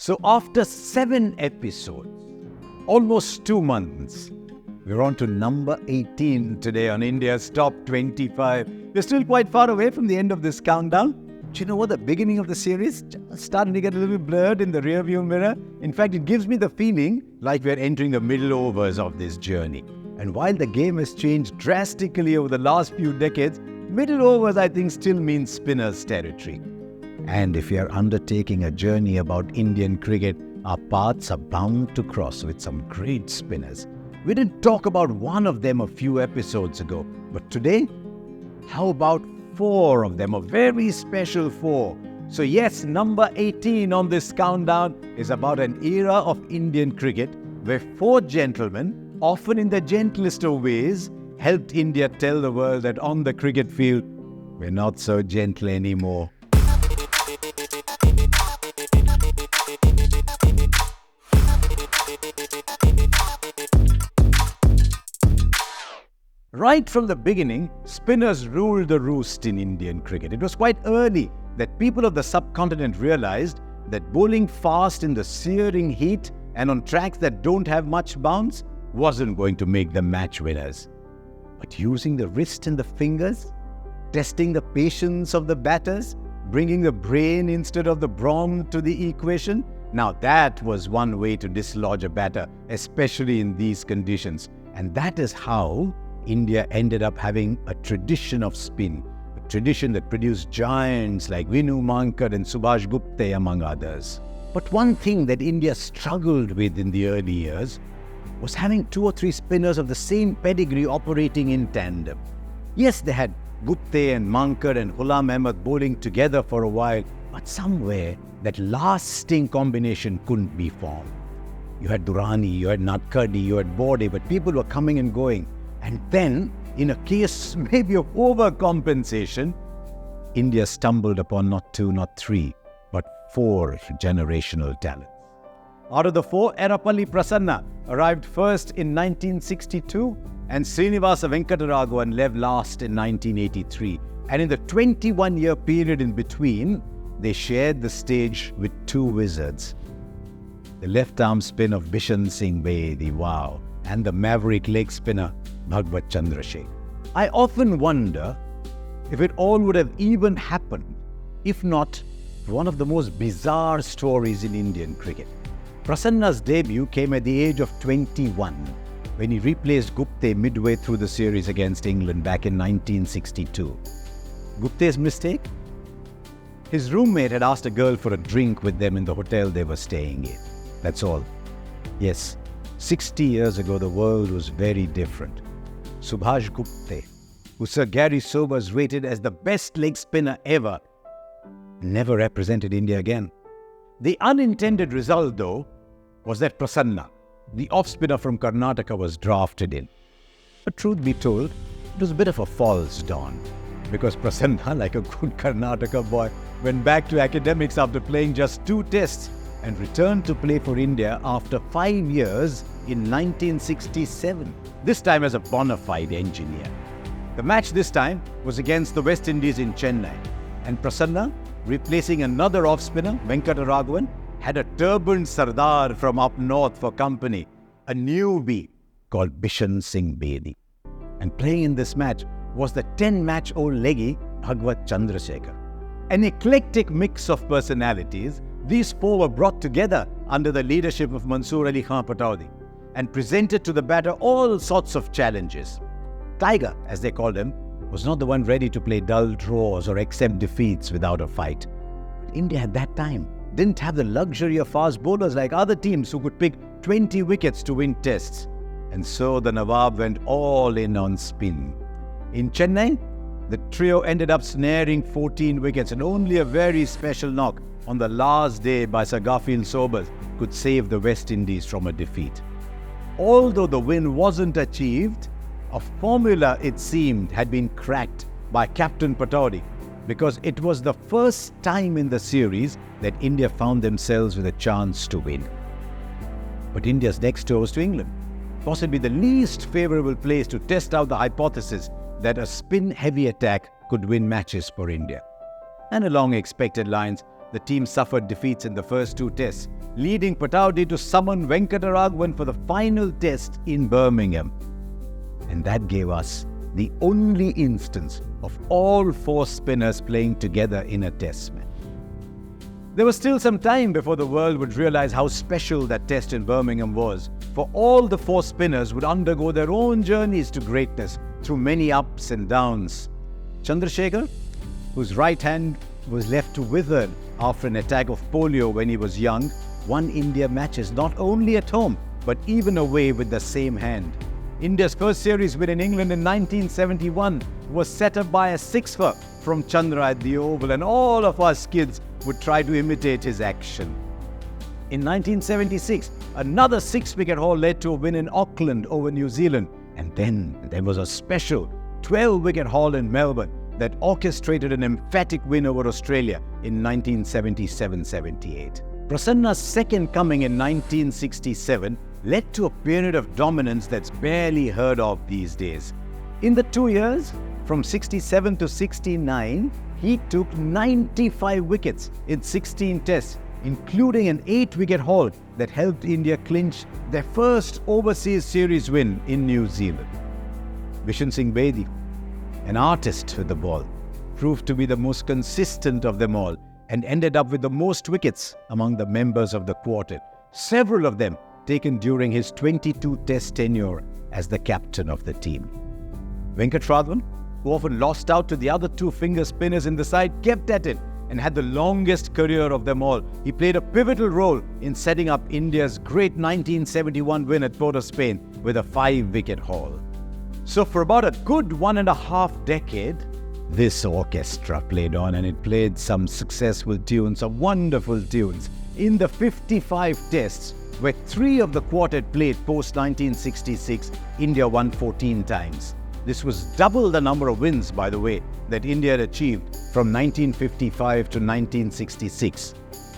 So after 7 episodes, almost 2 months, we're on to number 18 today on India's Top 25. We're still quite far away from the end of this countdown. Do you know what? The beginning of the series starting to get a little blurred in the rearview mirror. In fact, it gives me the feeling like we're entering the middle overs of this journey. And while the game has changed drastically over the last few decades, middle overs, I think, still means spinners' territory. And if we are undertaking a journey about Indian cricket, our paths are bound to cross with some great spinners. We didn't talk about one of them a few episodes ago, but today, how about 4 of them, a very special 4. So yes, number 18 on this countdown is about an era of Indian cricket where 4 gentlemen, often in the gentlest of ways, helped India tell the world that on the cricket field, we're not so gentle anymore. Right from the beginning, spinners ruled the roost in Indian cricket. It was quite early that people of the subcontinent realized that bowling fast in the searing heat and on tracks that don't have much bounce wasn't going to make them match winners. But using the wrist and the fingers, testing the patience of the batters, bringing the brain instead of the brawn to the equation, now that was one way to dislodge a batter, especially in these conditions. And that is how India ended up having a tradition of spin, a tradition that produced giants like Vinu Mankad and Subhash Gupte, among others. But one thing that India struggled with in the early years was having 2 or 3 spinners of the same pedigree operating in tandem. Yes, they had Gupte and Mankad and Ghulam Ahmed bowling together for a while, but somewhere that lasting combination couldn't be formed. You had Durrani, you had Nadkarni, you had Borde, but people were coming and going. And then, in a case maybe of overcompensation, India stumbled upon not 2, not 3, but 4 generational talents. Out of the 4, Erapalli Prasanna arrived first in 1962 and Srinivasa Venkataraghavan left last in 1983. And in the 21-year period in between, they shared the stage with 2 wizards. The left-arm spin of Bishan Singh Bedi, wow, and the maverick leg spinner Bhagwat Chandrasekhar. I often wonder if it all would have even happened if not for one of the most bizarre stories in Indian cricket. Prasanna's debut came at the age of 21 when he replaced Gupte midway through the series against England back in 1962. Gupte's mistake? His roommate had asked a girl for a drink with them in the hotel they were staying in. That's all. Yes, 60 years ago the world was very different. Subhash Gupte, who Sir Gary Sobers rated as the best leg spinner ever, never represented India again. The unintended result, though, was that Prasanna, the off-spinner from Karnataka, was drafted in. But truth be told, it was a bit of a false dawn, because Prasanna, like a good Karnataka boy, went back to academics after playing just 2 tests and returned to play for India after 5 years in 1967, this time as a bona fide engineer. The match this time was against the West Indies in Chennai, and Prasanna, replacing another off-spinner, Venkataraghavan, had a turbaned Sardar from up north for company, a newbie called Bishan Singh Bedi. And playing in this match was the 10-match-old leggy Bhagwat Chandrasekhar. An eclectic mix of personalities, these 4 were brought together under the leadership of Mansoor Ali Khan Pataudi and presented to the batter all sorts of challenges. Tiger, as they called him, was not the one ready to play dull draws or accept defeats without a fight. But India at that time didn't have the luxury of fast bowlers like other teams who could pick 20 wickets to win tests. And so the Nawab went all in on spin. In Chennai, the trio ended up snaring 14 wickets, and only a very special knock on the last day by Sir Garfield Sobers could save the West Indies from a defeat. Although the win wasn't achieved, a formula, it seemed, had been cracked by Captain Pataudi, because it was the first time in the series that India found themselves with a chance to win. But India's next tour was to England, possibly the least favourable place to test out the hypothesis that a spin-heavy attack could win matches for India. And along expected lines, the team suffered defeats in the first 2 tests, leading Pataudi to summon Venkataraghavan for the final test in Birmingham. And that gave us the only instance of all 4 spinners playing together in a test match. There was still some time before the world would realize how special that test in Birmingham was, for all the 4 spinners would undergo their own journeys to greatness through many ups and downs. Chandrasekhar, whose right hand was left to wither after an attack of polio when he was young, won India matches not only at home but even away with the same hand. India's first series win in England in 1971 was set up by a 6-fer from Chandra at the Oval, and all of us kids would try to imitate his action. In 1976, another 6-wicket haul led to a win in Auckland over New Zealand, and then there was a special 12-wicket haul in Melbourne that orchestrated an emphatic win over Australia in 1977-78. Prasanna's second coming in 1967 led to a period of dominance that's barely heard of these days. In the 2 years, from 67 to 69, he took 95 wickets in 16 tests, including an 8-wicket haul that helped India clinch their first overseas series win in New Zealand. Bishan Singh Bedi, an artist with the ball, proved to be the most consistent of them all and ended up with the most wickets among the members of the quartet, several of them taken during his 22-test tenure as the captain of the team. Venkataraghavan, who often lost out to the other 2 finger spinners in the side, kept at it and had the longest career of them all. He played a pivotal role in setting up India's great 1971 win at Port of Spain with a 5-wicket haul. So for about a good 1.5 decades, this orchestra played on, and it played some successful tunes, some wonderful tunes. In the 55 tests, where 3 of the quartet played post-1966, India won 14 times. This was double the number of wins, by the way, that India had achieved from 1955 to 1966.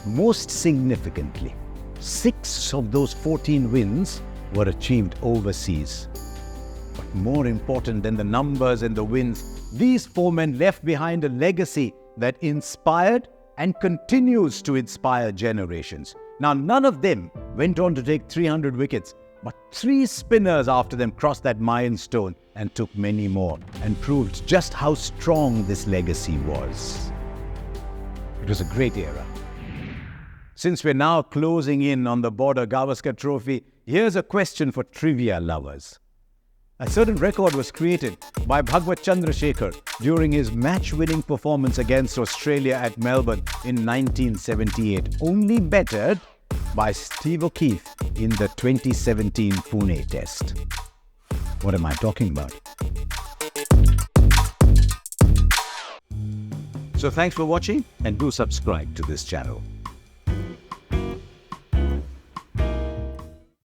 Most significantly, 6 of those 14 wins were achieved overseas. But more important than the numbers and the wins, these 4 men left behind a legacy that inspired and continues to inspire generations. Now, none of them went on to take 300 wickets, but 3 spinners after them crossed that milestone and took many more, and proved just how strong this legacy was. It was a great era. Since we're now closing in on the Border Gavaskar Trophy, here's a question for trivia lovers. A certain record was created by Bhagwat Chandrasekhar during his match-winning performance against Australia at Melbourne in 1978, only bettered by Steve O'Keefe in the 2017 Pune Test. What am I talking about? So thanks for watching, and do subscribe to this channel.